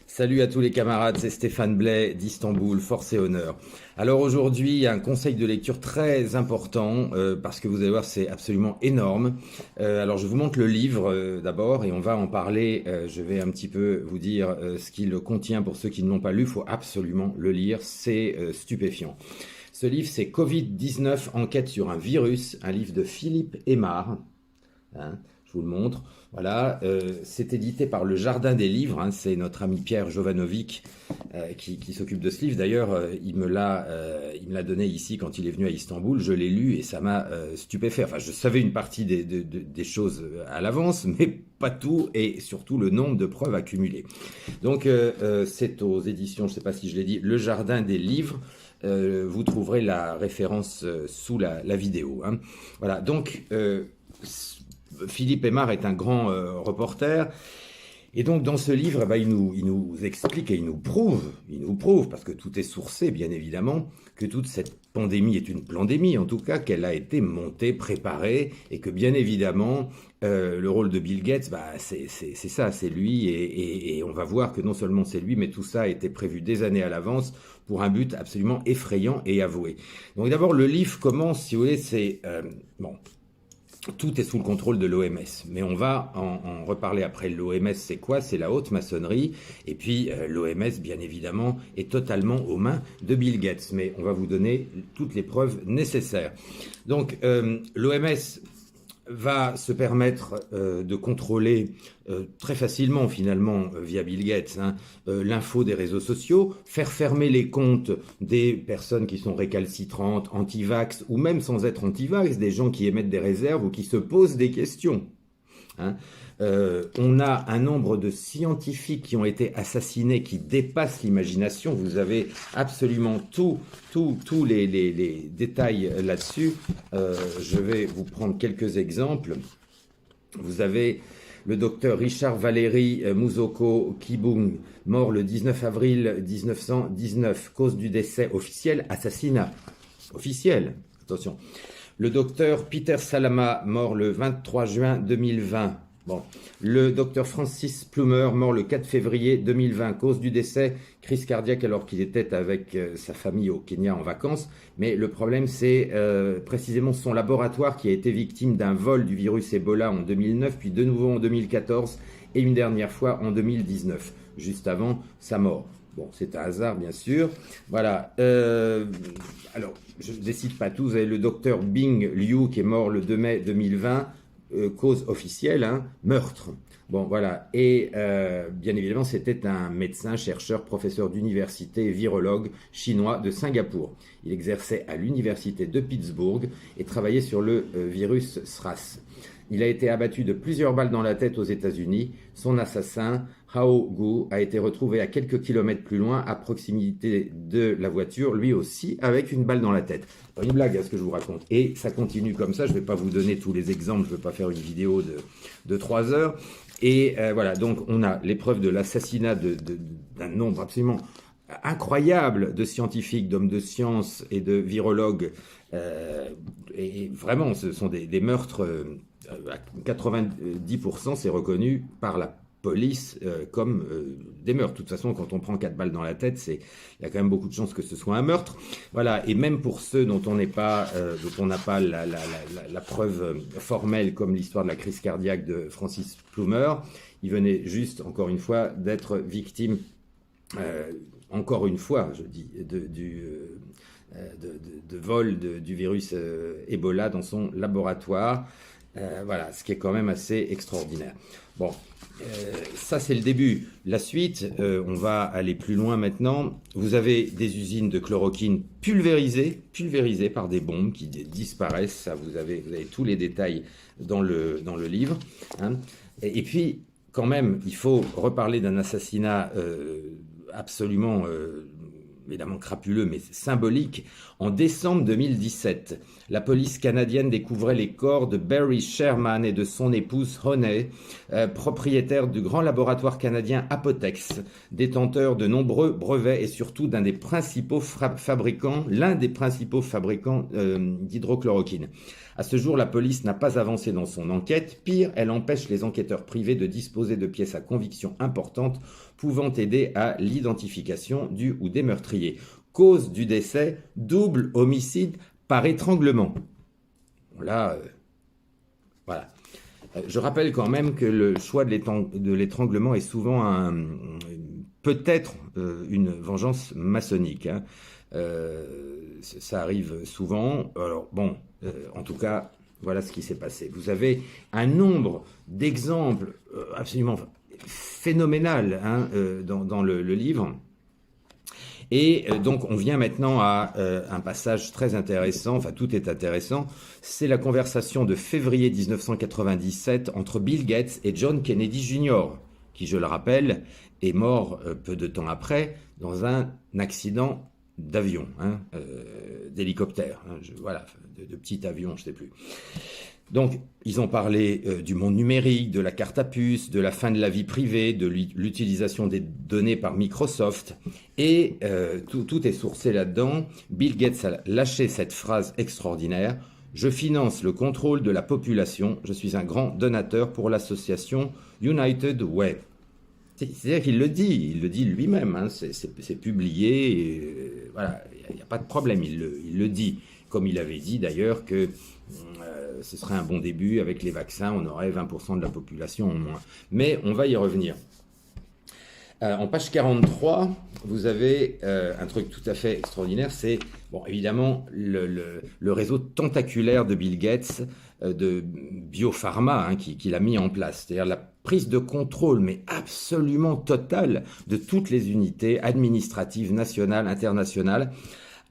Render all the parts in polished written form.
Salut à tous les camarades, c'est Stéphane Blais d'Istanbul, Force et Honneur. Alors aujourd'hui, un conseil de lecture très important parce que vous allez voir, c'est absolument énorme. Alors je vous montre le livre d'abord et on va en parler. Je vais un petit peu vous dire ce qu'il contient pour ceux qui ne l'ont pas lu. Il faut absolument le lire, c'est stupéfiant. Ce livre, c'est Covid-19, enquête sur un virus, un livre de Philippe Aymar. Hein, je vous le montre. Voilà, c'est édité par Le Jardin des Livres. Hein, c'est notre ami Pierre Jovanovic qui s'occupe de ce livre. D'ailleurs, il me l'a donné ici quand il est venu à Istanbul. Je l'ai lu et ça m'a stupéfait. Enfin, je savais une partie des choses à l'avance, mais pas tout et surtout le nombre de preuves accumulées. Donc, c'est aux éditions, je ne sais pas si je l'ai dit, Le Jardin des Livres. Vous trouverez la référence sous la vidéo. Hein. Voilà, donc Philippe Aymar est un grand reporter. Et donc, dans ce livre, il nous explique et il nous prouve, parce que tout est sourcé, bien évidemment, que toute cette pandémie est une plandémie, en tout cas, qu'elle a été montée, préparée, et que, bien évidemment, le rôle de Bill Gates, c'est ça, c'est lui, et on va voir que non seulement c'est lui, mais tout ça a été prévu des années à l'avance pour un but absolument effrayant et avoué. Donc, d'abord, le livre commence, si vous voulez, c'est... tout est sous le contrôle de l'OMS, mais on va en reparler après. L'OMS, c'est quoi? C'est la haute maçonnerie, et puis l'OMS, bien évidemment, est totalement aux mains de Bill Gates, mais on va vous donner toutes les preuves nécessaires. Donc, l'OMS va se permettre de contrôler très facilement, finalement, via Bill Gates, l'info des réseaux sociaux, faire fermer les comptes des personnes qui sont récalcitrantes, anti-vax, ou même sans être anti-vax, des gens qui émettent des réserves ou qui se posent des questions. Hein. On a un nombre de scientifiques qui ont été assassinés qui dépasse l'imagination. Vous avez absolument tous les détails là-dessus. Je vais vous prendre quelques exemples. Vous avez le docteur Richard Valéry Mouzoko Kibung, mort le 19 avril 1919. Cause du décès officiel, assassinat. Officiel, attention. Le docteur Peter Salama, mort le 23 juin 2020. Bon. Le docteur Francis Plumer, mort le 4 février 2020. Cause du décès, crise cardiaque alors qu'il était avec sa famille au Kenya en vacances. Mais le problème, c'est précisément son laboratoire qui a été victime d'un vol du virus Ebola en 2009, puis de nouveau en 2014 et une dernière fois en 2019, juste avant sa mort. Bon, c'est un hasard, bien sûr. Voilà. Alors, je ne décide pas tous. Vous avez le docteur Bing Liu qui est mort le 2 mai 2020. Cause officielle, meurtre. Bon, voilà. Et bien évidemment, c'était un médecin, chercheur, professeur d'université, virologue chinois de Singapour. Il exerçait à l'université de Pittsburgh et travaillait sur le virus SRAS. Il a été abattu de plusieurs balles dans la tête aux États-Unis. Son assassin, Hao Gu, a été retrouvé à quelques kilomètres plus loin, à proximité de la voiture, lui aussi avec une balle dans la tête. Pas une blague à ce que je vous raconte. Et ça continue comme ça. Je ne vais pas vous donner tous les exemples. Je ne veux pas faire une vidéo de 3 heures. Et voilà, donc on a l'épreuve de l'assassinat d'un nombre absolument incroyable de scientifiques, d'hommes de science et de virologues. Et vraiment, ce sont des meurtres... à 90%, c'est reconnu par la police comme des meurtres. De toute façon, quand on prend 4 balles dans la tête, il y a quand même beaucoup de chances que ce soit un meurtre. Voilà. Et même pour ceux dont on n'a pas la preuve formelle, comme l'histoire de la crise cardiaque de Francis Plumer, il venait juste, encore une fois, d'être victime, encore une fois, je dis, de vol du virus Ebola dans son laboratoire. Voilà, ce qui est quand même assez extraordinaire. Bon, ça c'est le début. La suite, on va aller plus loin maintenant. Vous avez des usines de chloroquine pulvérisées par des bombes qui disparaissent. Ça, vous avez tous les détails dans le livre. Hein. Et puis, quand même, il faut reparler d'un assassinat absolument évidemment crapuleux, mais symbolique. En décembre 2017, la police canadienne découvrait les corps de Barry Sherman et de son épouse Honey, propriétaires du grand laboratoire canadien Apotex, détenteur de nombreux brevets et surtout d'un des principaux fabricants, l'un des principaux fabricants d'hydrochloroquine. À ce jour, la police n'a pas avancé dans son enquête. Pire, elle empêche les enquêteurs privés de disposer de pièces à conviction importantes pouvant aider à l'identification du ou des meurtriers. Cause du décès, double homicide par étranglement. Là, voilà. Je rappelle quand même que le choix de l'étranglement est souvent peut-être une vengeance maçonnique. Hein. Ça arrive souvent. Alors bon, en tout cas, voilà ce qui s'est passé. Vous avez un nombre d'exemples absolument phénoménal dans le livre. Et donc on vient maintenant à un passage très intéressant, enfin tout est intéressant, c'est la conversation de février 1997 entre Bill Gates et John Kennedy Jr., qui, je le rappelle, est mort peu de temps après dans un accident d'avion, d'hélicoptère, voilà, de petit avion, je ne sais plus. Donc, ils ont parlé du monde numérique, de la carte à puce, de la fin de la vie privée, de l'utilisation des données par Microsoft, et tout est sourcé là-dedans. Bill Gates a lâché cette phrase extraordinaire: « Je finance le contrôle de la population, je suis un grand donateur pour l'association United Way ». C'est-à-dire qu'il le dit lui-même, c'est publié, et, voilà, il n'y a pas de problème, il le dit. Comme il avait dit d'ailleurs que ce serait un bon début, avec les vaccins, on aurait 20% de la population en moins. Mais on va y revenir. En page 43, vous avez un truc tout à fait extraordinaire, c'est, bon, évidemment, le réseau tentaculaire de Bill Gates, de biopharma, qu'il a mis en place. C'est-à-dire la prise de contrôle, mais absolument totale, de toutes les unités administratives, nationales, internationales,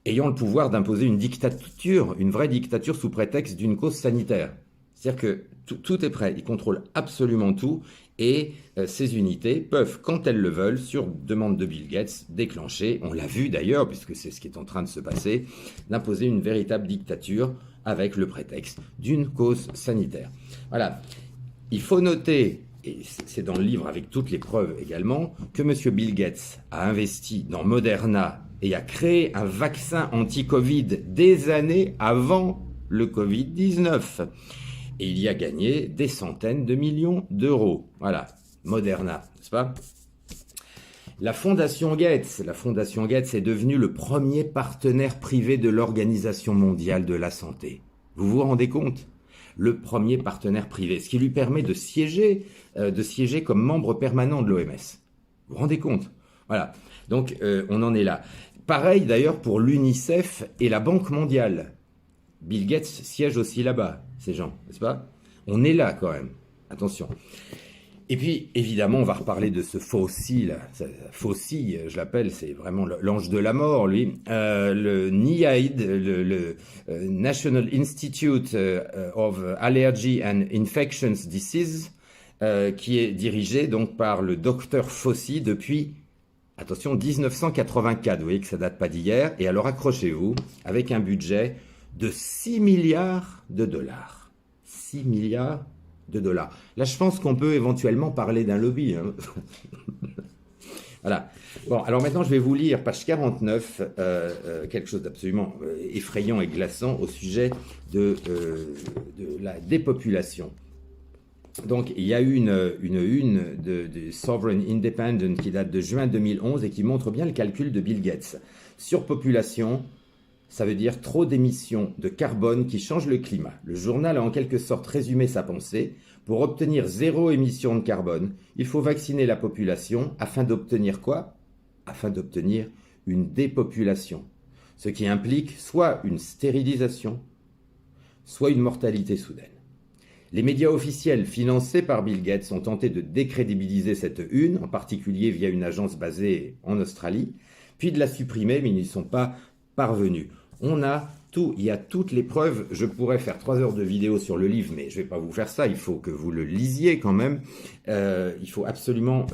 ayant le pouvoir d'imposer une dictature, une vraie dictature sous prétexte d'une cause sanitaire. C'est-à-dire que tout est prêt, ils contrôlent absolument tout, et ces unités peuvent, quand elles le veulent, sur demande de Bill Gates, déclencher, on l'a vu d'ailleurs, puisque c'est ce qui est en train de se passer, d'imposer une véritable dictature avec le prétexte d'une cause sanitaire. Voilà. Il faut noter, et c'est dans le livre avec toutes les preuves également, que M. Bill Gates a investi dans Moderna et a créé un vaccin anti-Covid des années avant le Covid-19. Et il y a gagné des centaines de millions d'euros. Voilà, Moderna, n'est-ce pas ? La Fondation Gates est devenue le premier partenaire privé de l'Organisation mondiale de la santé. Vous vous rendez compte ? Le premier partenaire privé, ce qui lui permet de siéger comme membre permanent de l'OMS. Vous vous rendez compte ? Voilà, donc on en est là. Pareil d'ailleurs pour l'UNICEF et la Banque mondiale. Bill Gates siège aussi là-bas, ces gens, n'est-ce pas? On est là quand même, attention. Et puis, évidemment, on va reparler de ce Fauci, là. Fauci, je l'appelle, c'est vraiment l'ange de la mort, lui. Le NIAID, le National Institute of Allergy and Infectious Diseases, qui est dirigé donc par le docteur Fauci depuis, attention, 1984. Vous voyez que ça date pas d'hier. Et alors, accrochez-vous, avec un budget de 6 milliards de dollars. 6 milliards de dollars. Là, je pense qu'on peut éventuellement parler d'un lobby. Voilà. Bon, alors maintenant, je vais vous lire, page 49, quelque chose d'absolument effrayant et glaçant au sujet de la dépopulation. Donc, il y a eu une de Sovereign Independent qui date de juin 2011 et qui montre bien le calcul de Bill Gates. Surpopulation, ça veut dire trop d'émissions de carbone qui changent le climat. Le journal a en quelque sorte résumé sa pensée. Pour obtenir 0 émission de carbone, il faut vacciner la population afin d'obtenir quoi? Afin d'obtenir une dépopulation. Ce qui implique soit une stérilisation, soit une mortalité soudaine. Les médias officiels financés par Bill Gates ont tenté de décrédibiliser cette une, en particulier via une agence basée en Australie, puis de la supprimer, mais ils n'y sont pas parvenus. On a tout, il y a toutes les preuves. Je pourrais faire 3 heures de vidéo sur le livre, mais je ne vais pas vous faire ça, il faut que vous le lisiez quand même. Il faut absolument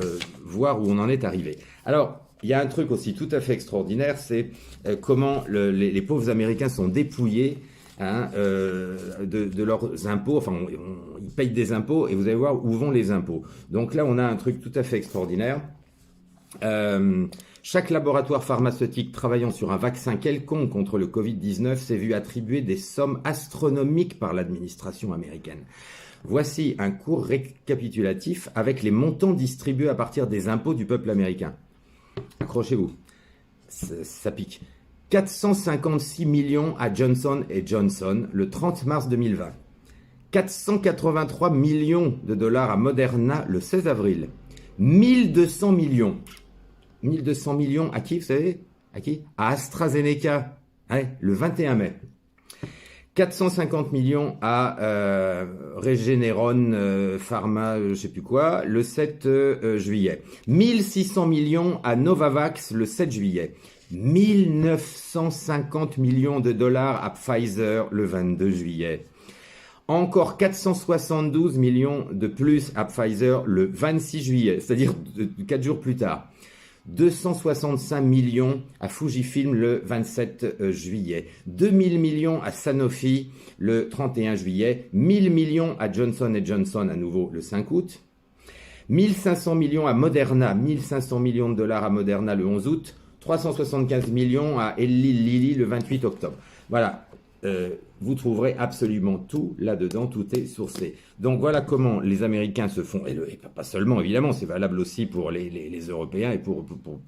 voir où on en est arrivé. Alors, il y a un truc aussi tout à fait extraordinaire, c'est comment les pauvres Américains sont dépouillés hein, de leurs impôts. Enfin, ils payent des impôts et vous allez voir où vont les impôts. Donc là, on a un truc tout à fait extraordinaire. Chaque laboratoire pharmaceutique travaillant sur un vaccin quelconque contre le Covid-19 s'est vu attribuer des sommes astronomiques par l'administration américaine. Voici un court récapitulatif avec les montants distribués à partir des impôts du peuple américain. Accrochez-vous, ça pique. 456 millions à Johnson & Johnson le 30 mars 2020. 483 millions de dollars à Moderna le 16 avril. 1200 millions. 1200 millions à qui, vous savez? À qui? À AstraZeneca, ouais, le 21 mai. 450 millions à Regeneron Pharma, je sais plus quoi, le 7 juillet. 1600 millions à Novavax le 7 juillet. 1950 millions de dollars à Pfizer le 22 juillet. Encore 472 millions de plus à Pfizer le 26 juillet, c'est-à-dire 4 jours plus tard. 265 millions à Fujifilm le 27 juillet, 2000 millions à Sanofi le 31 juillet, 1000 millions à Johnson & Johnson à nouveau le 5 août, 1500 millions à Moderna, 1500 millions de dollars à Moderna le 11 août, 375 millions à Eli Lilly le 28 octobre. Voilà. Vous trouverez absolument tout là-dedans, tout est sourcé. Donc voilà comment les Américains se font, et pas seulement évidemment, c'est valable aussi pour les Européens et pour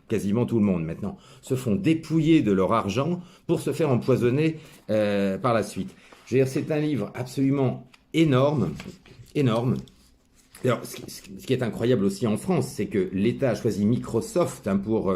quasiment tout le monde maintenant, se font dépouiller de leur argent pour se faire empoisonner par la suite. Je veux dire, c'est un livre absolument énorme, énorme. Alors, ce qui est incroyable aussi en France, c'est que l'État a choisi Microsoft hein, pour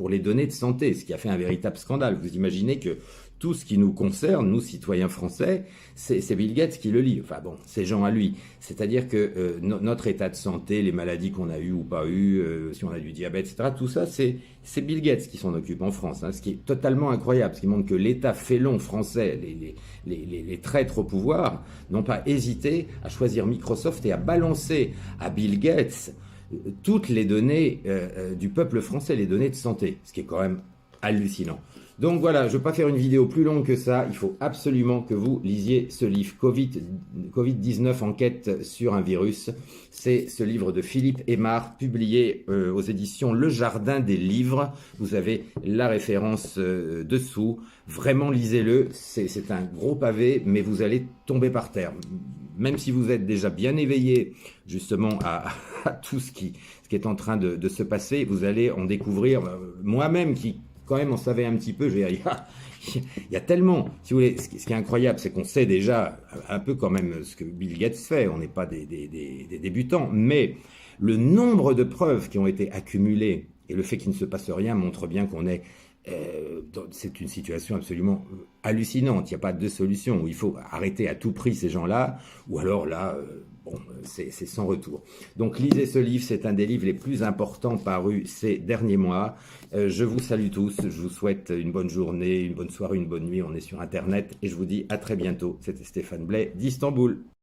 les données de santé, ce qui a fait un véritable scandale. Vous imaginez que tout ce qui nous concerne, nous citoyens français, c'est Bill Gates qui le lit. Enfin bon, c'est Jean à lui. C'est-à-dire que notre état de santé, les maladies qu'on a eues ou pas eues, si on a du diabète, etc., tout ça, c'est Bill Gates qui s'en occupe en France. Hein, ce qui est totalement incroyable, ce qui montre que l'État félon français, les traîtres au pouvoir, n'ont pas hésité à choisir Microsoft et à balancer à Bill Gates toutes les données du peuple français, les données de santé, ce qui est quand même hallucinant. Donc voilà, je ne vais pas faire une vidéo plus longue que ça, il faut absolument que vous lisiez ce livre, Covid-19 enquête sur un virus. C'est ce livre de Philippe Aymar, publié aux éditions Le Jardin des Livres. Vous avez la référence dessous. Vraiment, lisez-le, c'est un gros pavé, mais vous allez tomber par terre. Même si vous êtes déjà bien éveillé justement à tout ce qui est en train de se passer, vous allez en découvrir, moi-même qui quand même on savait un petit peu, je veux dire, il y a tellement, si vous voulez, ce qui est incroyable, c'est qu'on sait déjà un peu quand même ce que Bill Gates fait, on n'est pas des débutants, mais le nombre de preuves qui ont été accumulées et le fait qu'il ne se passe rien montre bien qu'on est, c'est une situation absolument hallucinante, il n'y a pas de solution, où il faut arrêter à tout prix ces gens-là, ou alors là, bon, c'est sans retour. Donc lisez ce livre, c'est un des livres les plus importants parus ces derniers mois. Je vous salue tous, je vous souhaite une bonne journée, une bonne soirée, une bonne nuit, on est sur Internet, et je vous dis à très bientôt. C'était Stéphane Blais d'Istanbul.